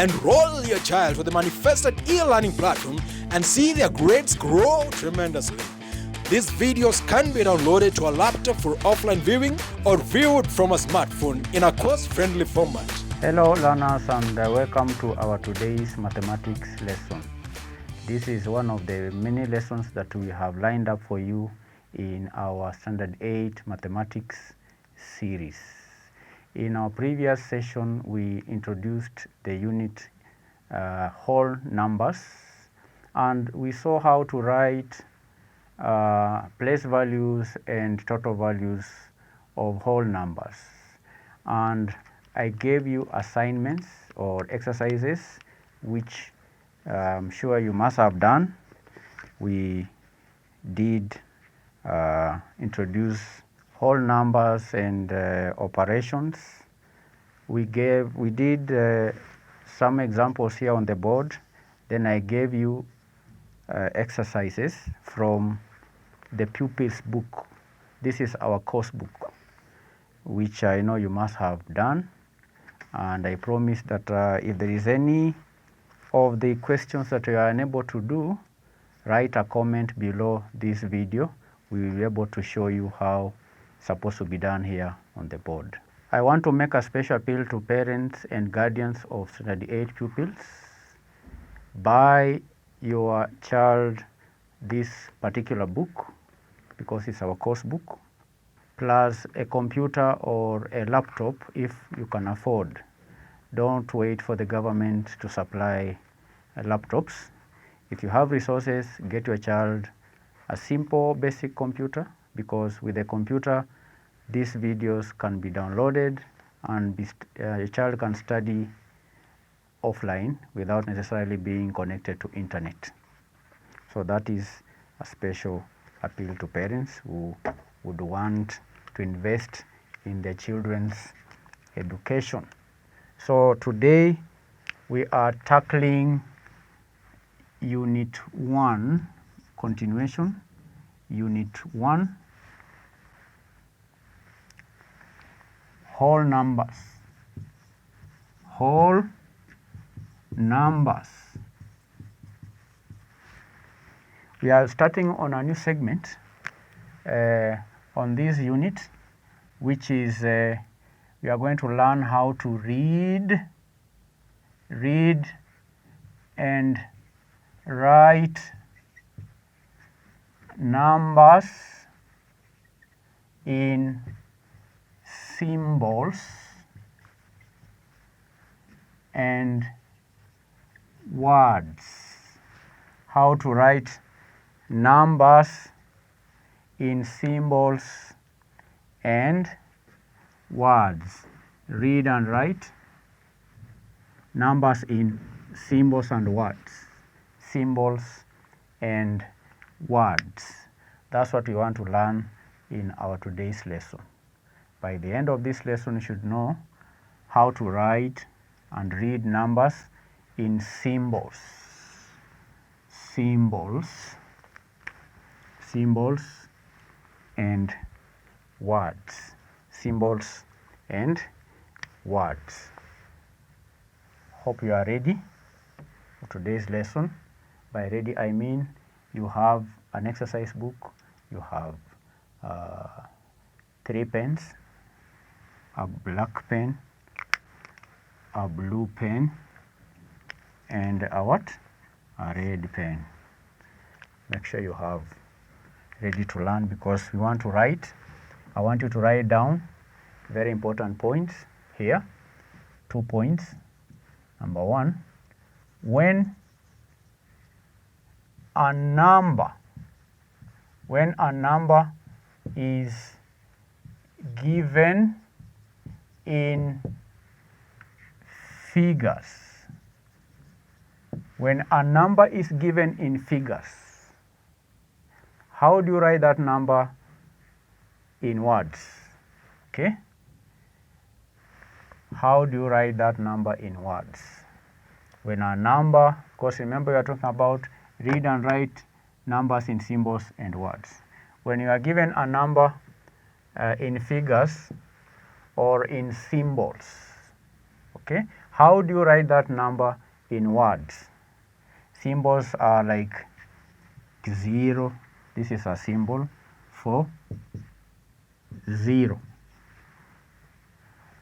Enroll your child for the manifested e-learning platform and see their grades grow tremendously. These videos can be downloaded to a laptop for offline viewing or viewed from a smartphone in a course-friendly format. Hello learners, and welcome to our today's mathematics lesson. This is one of the many lessons that we have lined up for you in our Standard 8 mathematics series. In our previous session, we introduced the unit whole numbers, and we saw how to write place values and total values of whole numbers. And I gave you assignments or exercises which I'm sure you must have done. We did introduce whole numbers and operations. We did some examples here on the board. Then I gave you exercises from the pupil's book. This is our course book, which I know you must have done. And I promise that if there is any of the questions that you are unable to do, write a comment below this video. We will be able to show you how it's supposed to be done here on the board. I want to make a special appeal to parents and guardians of Standard 8 pupils. Buy your child this particular book because it's our course book, plus a computer or a laptop if you can afford. Don't wait for the government to supply laptops. If you have resources, get your child a simple basic computer, because with a computer these videos can be downloaded and your child can study offline without necessarily being connected to internet. So that is a special appeal to parents who would want to invest in their children's education. So today we are tackling Unit 1, continuation, Unit 1, whole numbers. Whole numbers. We are starting on a new segment on this unit, which is we are going to learn how to read and write numbers in symbols and words. How to write numbers in symbols and words. Read and write numbers in symbols and words. Symbols and words. That's what we want to learn in our today's lesson. By the end of this lesson, you should know how to write and read numbers in symbols. Symbols and words. Symbols and words. Hope you are ready for today's lesson. By ready, I mean you have an exercise book, you have 3 pens, a black pen, a blue pen, and a what? A red pen. Make sure you have ready to learn, because we want to write. I want you to write down very important points here. 2 points. Number 1, when a number is given in figures. When a number is given in figures, how do you write that number in words? Okay? How do you write that number in words? When a number, of course, remember we are talking about read and write numbers in symbols and words. When you are given a number in figures or in symbols, okay, How do you write that number in words? Symbols are like 0. This is a symbol for 0.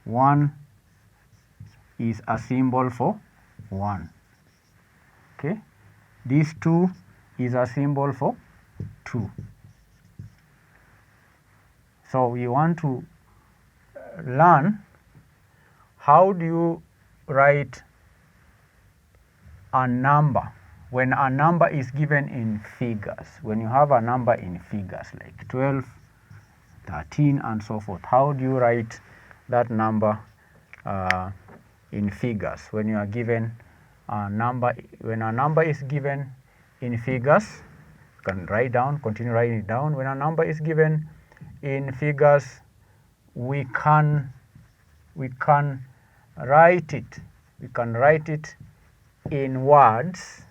1 is a symbol for 1. Okay. This 2 is a symbol for 2. So we want to learn how do you write a number when a number is given in figures. When you have a number in figures like 12, 13 and so forth, how do you write that number in figures? When you are given a number, when a number is given in figures, you can write down, continue writing it down. When a number is given in figures, we can write it. We can write it in words.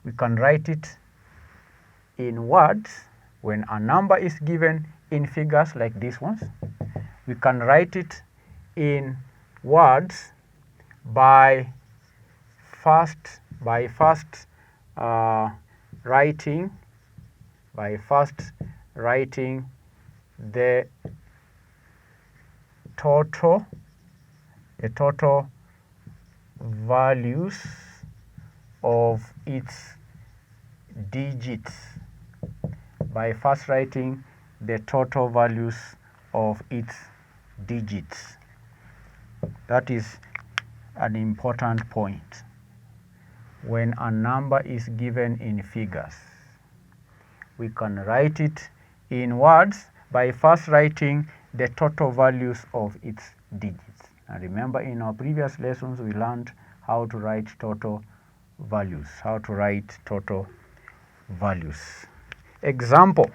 We can write it in words. When a number is given in figures like these ones, we can write it in words by first writing the total values of its digits, by first writing the total values of its digits. That is an important point. When a number is given in figures, we can write it in words by first writing the total values of its digits. And remember, in our previous lessons, we learned how to write total values. Example.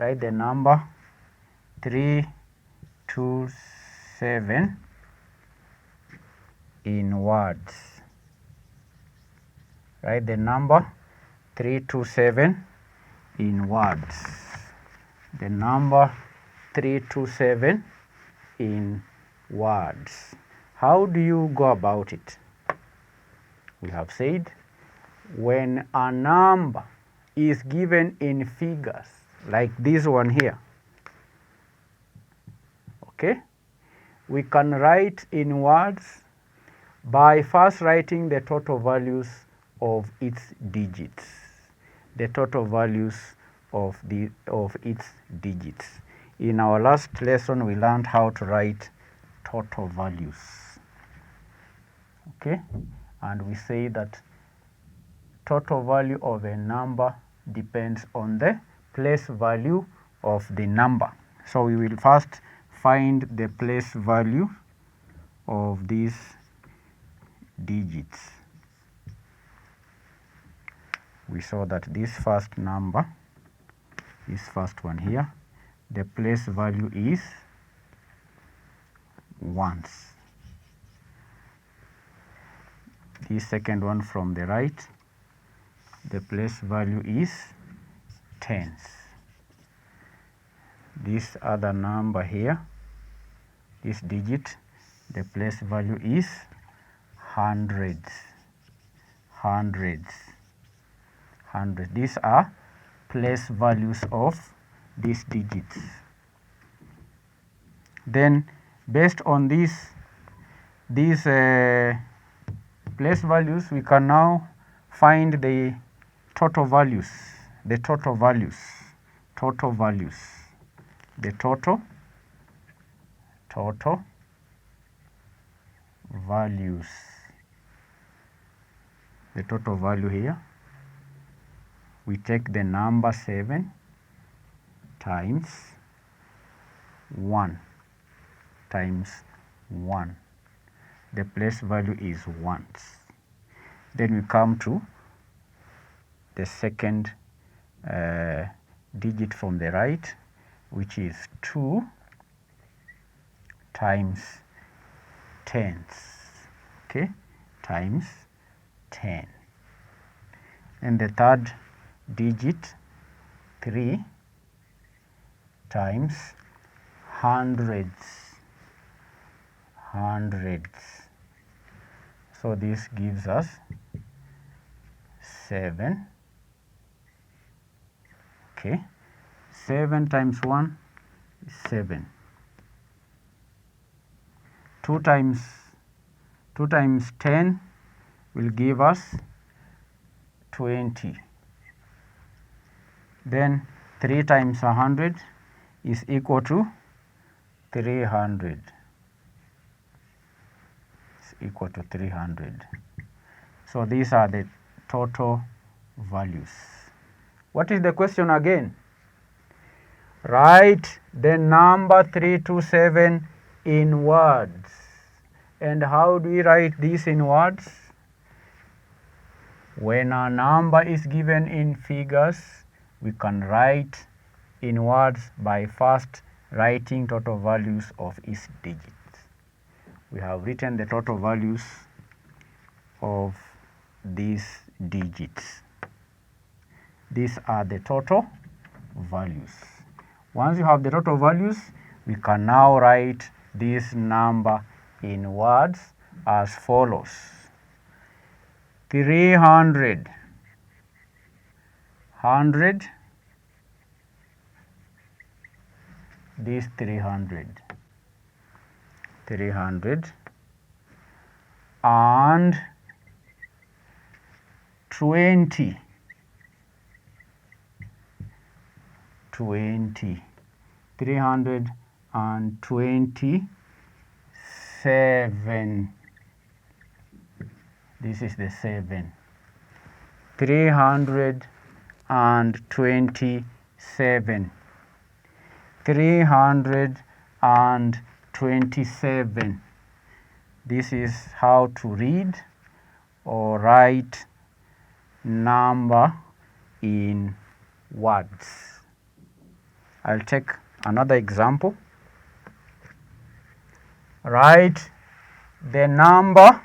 Write the number 327 in words. Write the number 327 in words. The number 327 in words. How do you go about it? We have said when a number is given in figures like this one here, okay, we can write in words by first writing the total values of its digits. The total values of its digits. In our last lesson, we learned how to write total values. Okay, and we say that total value of a number depends on the place value of the number. So we will first find the place value of these digits. We saw that this first number, this first one here, the place value is ones. This second one from the right, the place value is tens. This other number here, this digit, the place value is hundreds. These are place values of these digits. Then based on these place values, we can now find the total values. The total values. The total values. The total value here. We take the number 7 times 1 times 1. The place value is ones. Then we come to the second digit from the right, which is 2 times tens. Okay, times 10. And the third digit, 3 times hundreds. So this gives us 7. Okay, 7 times 1 is 7. 2 times 10 will give us 20. Then 3 times 100 is equal to 300. It's equal to 300. So these are the total values. What is the question again? Write the number 327 in words. And how do we write this in words? When a number is given in figures, we can write in words by first writing total values of each digit. We have written the total values of these digits. These are the total values. Once you have the total values, we can now write this number in words as follows. 300, 100, this 300, and 20, 327. This is the 7. 327. 327. This is how to read or write number in words. I'll take another example. Write the number.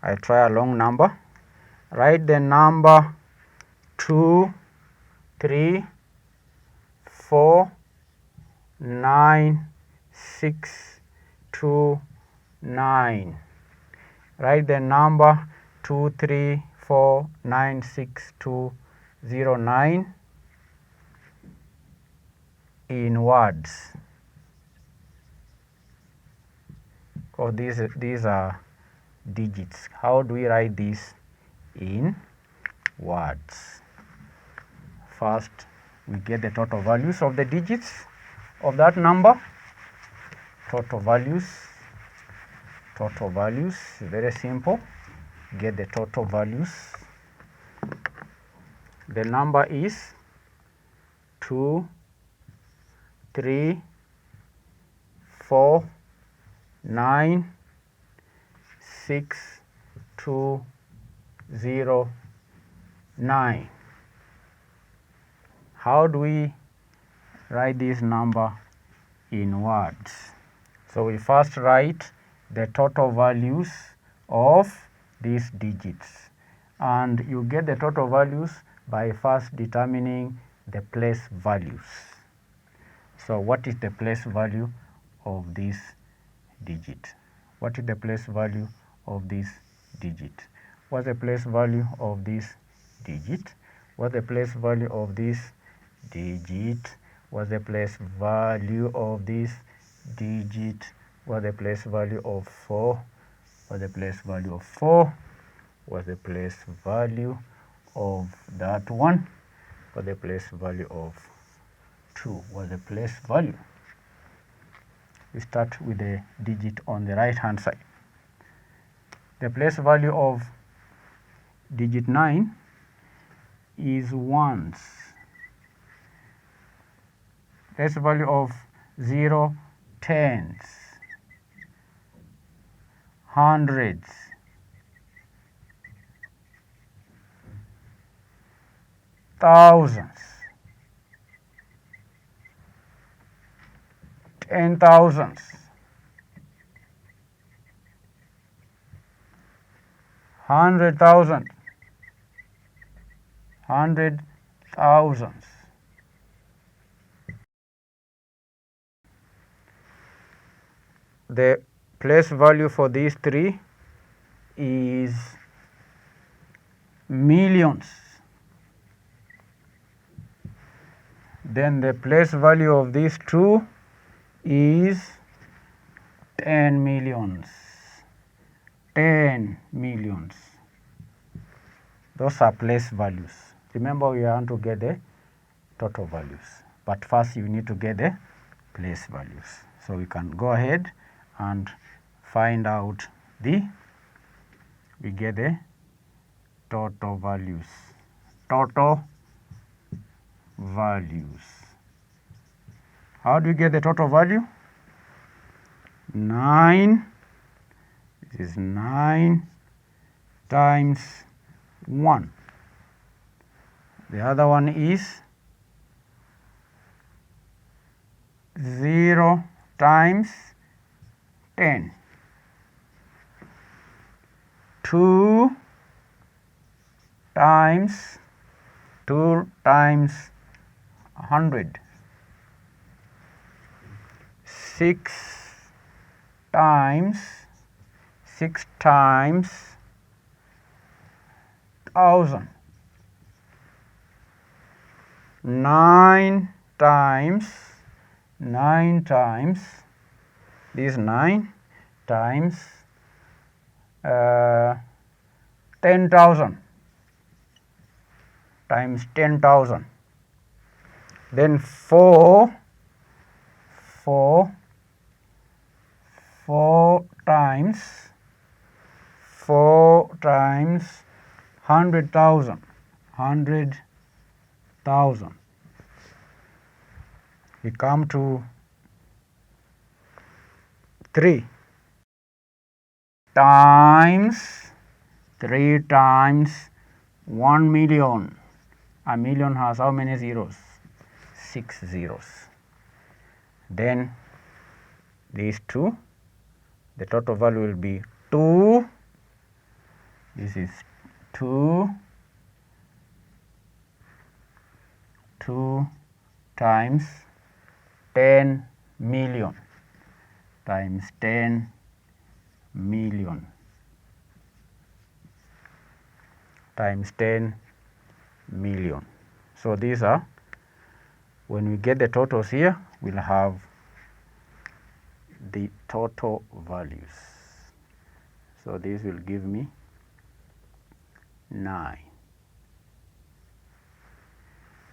I try a long number. Write the number 2, 3, 4, 9, 6, 2, 9. Write the number 2, 3, 4, 9, 6, 2, 0, 9 in words. Oh, these are digits. How do we write this in words? First, we get the total values of the digits of that number. Total values, very simple. Get the total values. The number is 2, 3, 4, 9, 6, 2, 0, 9. How do we write this number in words? So we first write the total values of these digits, and you get the total values by first determining the place values. So what is the place value of this digit? What is the place value of this digit? What's the place value of this digit? What's the place value of this digit? What's the place value of this digit? What's the place value of 4? What's the place value of 4? What's the place value of that one? What's the place value of 2? What's the place value? We start with the digit on the right hand side. The place value of digit 9 is ones. Place value of 0, tens, hundreds, thousands, 10,000s, 100,000, 100,000. The place value for these three is millions. Then the place value of these two is 10 millions. 10 millions. Those are place values. Remember, we want to get the total values, but first you need to get the place values. So we can go ahead and find out we get the total values. Total values. How do you get the total value? 9. This is 9 times 1. The other one is 0 times 10. 2 times 100. 6 times 1,000. 9 times this 9 times 10,000 times 10,000. Then 4 times 100,000. 100,000. We come to 3 times 1 million. A million has how many zeros? 6 zeros. Then these two, the total value will be 2. This is 2 times 10 million times 10 million times 10 million. So these are, when we get the totals here, we'll have the total values. So this will give me 9.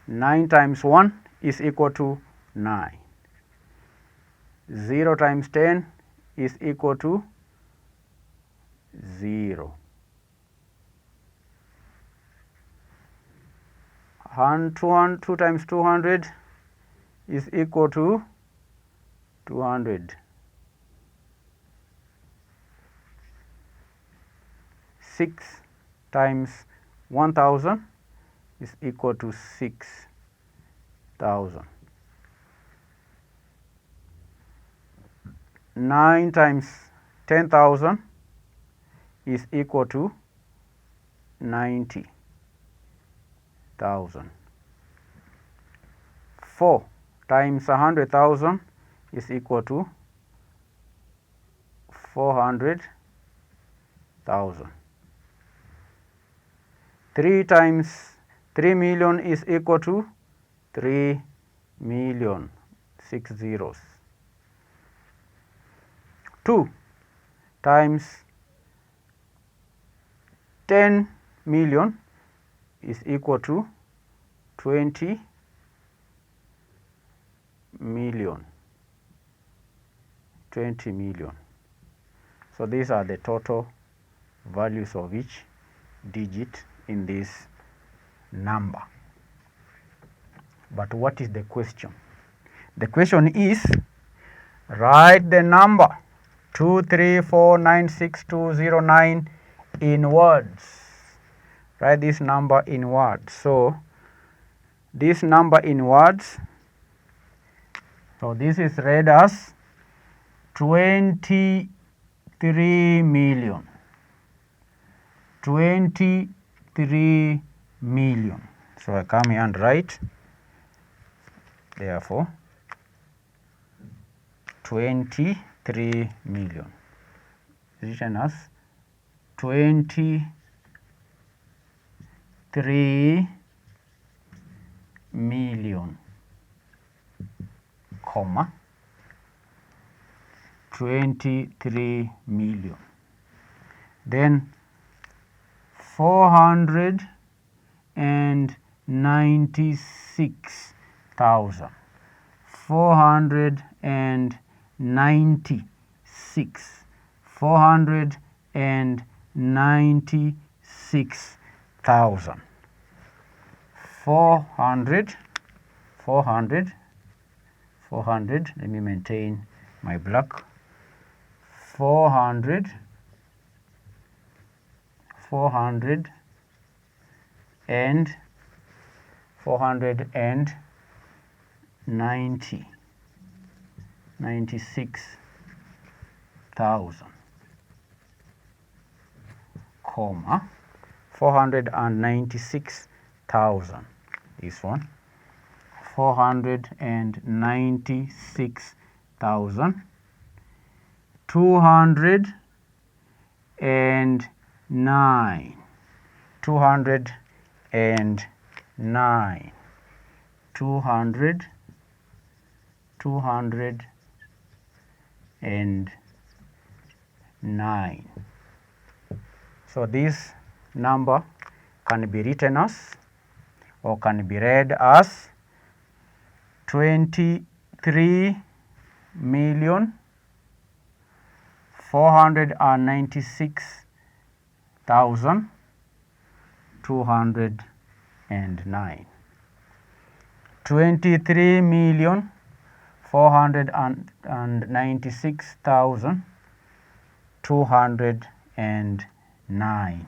9 times 1 is equal to 9. 0 times 10 is equal to 0. 2 times 200 is equal to 200. 6 times 1,000 is equal to 6,000. 9 times 10,000 is equal to 90,000. 4 times 100,000 is equal to 400,000. 3 times 3 million is equal to 3 million, 6 zeros. 2 times 10 million is equal to 20 million. 20 million. So these are the total values of each digit in this number. But what is the question? The question is, write the number 23496,209 in words. Write this number in words. So this number in words, so this is read as 23 million. 23 million. So I come here and write, therefore, 23 million. Written as 23 million, comma, 23 million. Then 496,000. 496. 496,000. 400. Let me maintain my black. 400 and 96,000, comma, 496,000. This one, 496,000. 209. 209. 209. So this number can be written as, or can be read as, 23,496,209. 23,496,209.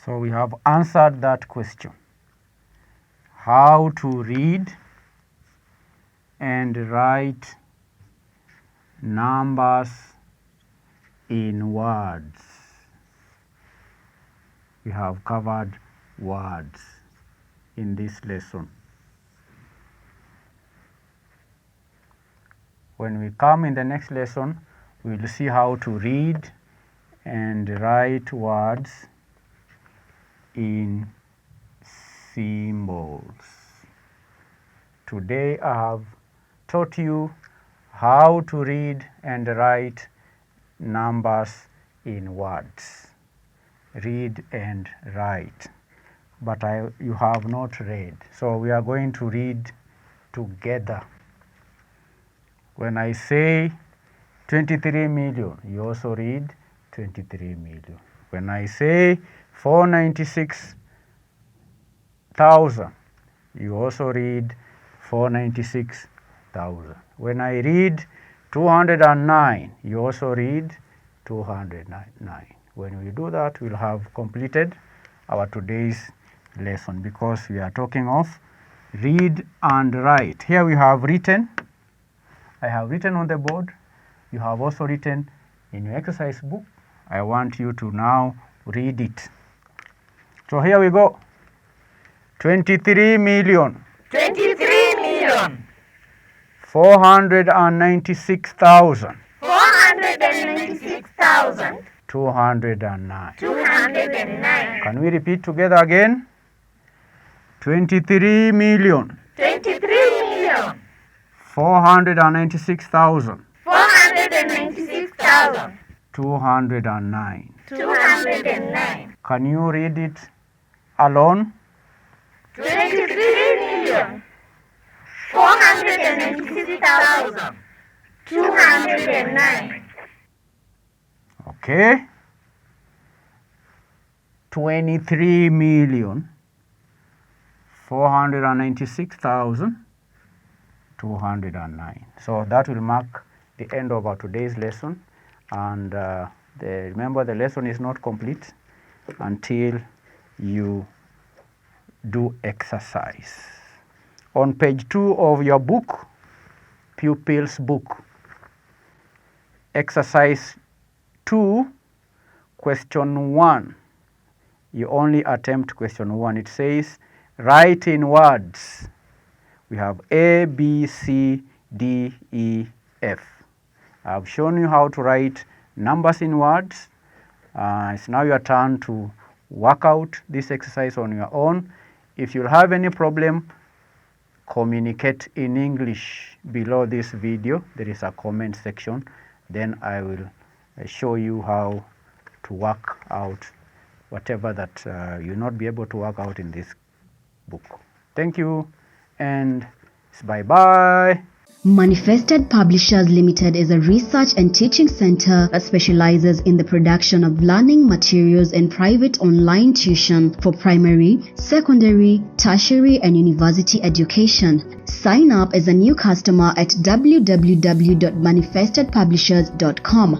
So we have answered that question. How to read and write numbers in words. We have covered words in this lesson. When we come in the next lesson, we will see how to read and write words in symbols. Today I have taught you how to read and write numbers in words. Read and write. But you have not read. So we are going to read together. When I say 23 million, you also read 23 million. When I say 496,000, you also read 496,000. When I read 209, you also read 209. When we do that, we'll have completed our today's lesson, because we are talking of read and write. Here we have written. I have written on the board. You have also written in your exercise book. I want you to now read it. So here we go. 23 million. 23 million. 496,000. 496,000. 209. 209. Can we repeat together again? 23 million. 23 million. 496,000. 496,000. 209. 209. Can you read it alone? 23 million. 496,000. 209. Okay. 23 million. 496,209. So that will mark the end of our today's lesson. And remember, the lesson is not complete until you do exercise. On page 2 of your book, Pupil's Book, exercise 2, question 1 you only attempt question 1. It says, write in words. We have A, B, C, D, E, F. I've shown you how to write numbers in words. It's now your turn to work out this exercise on your own. If you have any problem, communicate in English. Below this video, there is a comment section. Then I will show you how to work out whatever that you'll not be able to work out in this book. Thank you, and bye-bye. Manifested Publishers Limited is a research and teaching center that specializes in the production of learning materials and private online tuition for primary, secondary, tertiary, and university education. Sign up as a new customer at www.manifestedpublishers.com.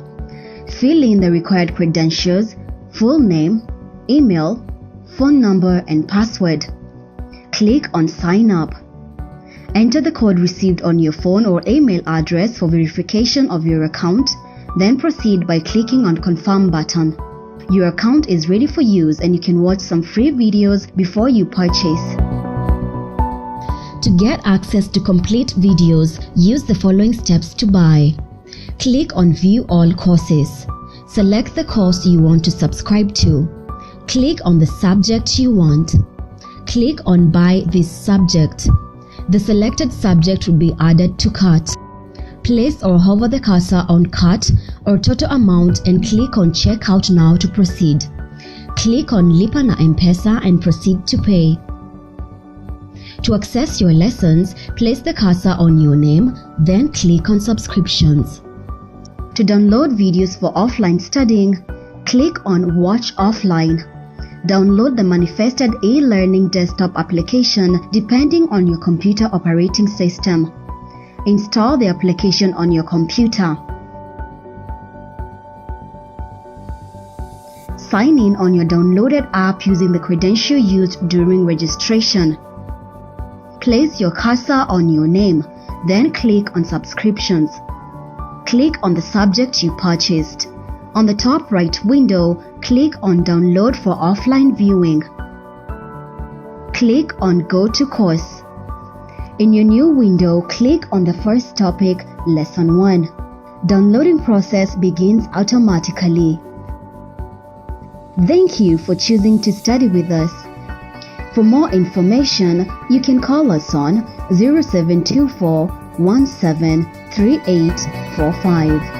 Fill in the required credentials, full name, email, phone number, and password. Click on Sign Up. Enter the code received on your phone or email address for verification of your account, then proceed by clicking on Confirm button. Your account is ready for use and you can watch some free videos before you purchase. To get access to complete videos, use the following steps to buy. Click on View All Courses. Select the course you want to subscribe to. Click on the subject you want. Click on Buy this subject. The selected subject will be added to cart. Place or hover the cursor on cart or total amount and click on Check Out Now to proceed. Click on Lipa na M-Pesa and proceed to pay. To access your lessons, place the cursor on your name, then click on Subscriptions. To download videos for offline studying, click on Watch Offline. Download the Manifested e-learning desktop application depending on your computer operating system. Install the application on your computer. Sign in on your downloaded app using the credential used during registration. Place your cursor on your name, then click on Subscriptions. Click on the subject you purchased. On the top right window, click on Download for offline viewing. Click on Go to Course. In your new window, click on the first topic, Lesson 1. Downloading process begins automatically. Thank you for choosing to study with us. For more information, you can call us on 0724 173845.